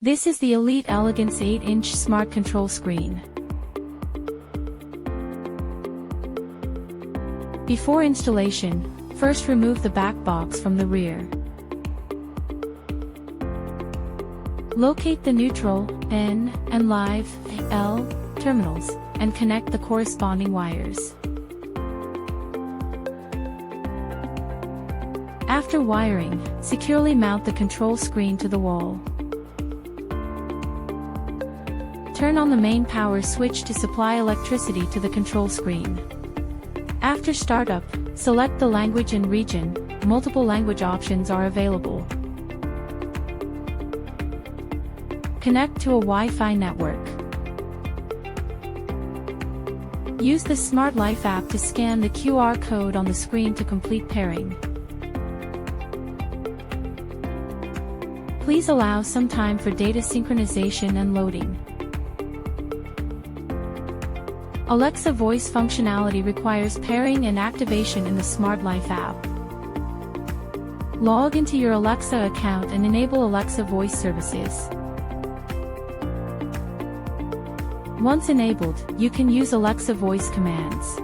This is the Elite Elegance 8-inch Smart Control Screen. Before installation, first remove the back box from the rear. Locate the neutral, N, and live, L, terminals, and connect the corresponding wires. After wiring, securely mount the control screen to the wall. Turn on the main power switch to supply electricity to the control screen. After startup, select the language and region. Multiple language options are available. Connect to a Wi-Fi network. Use the Smart Life app to scan the QR code on the screen to complete pairing. Please allow some time for data synchronization and loading. Alexa voice functionality requires pairing and activation in the Smart Life app. Log into your Alexa account and enable Alexa voice services. Once enabled, you can use Alexa voice commands.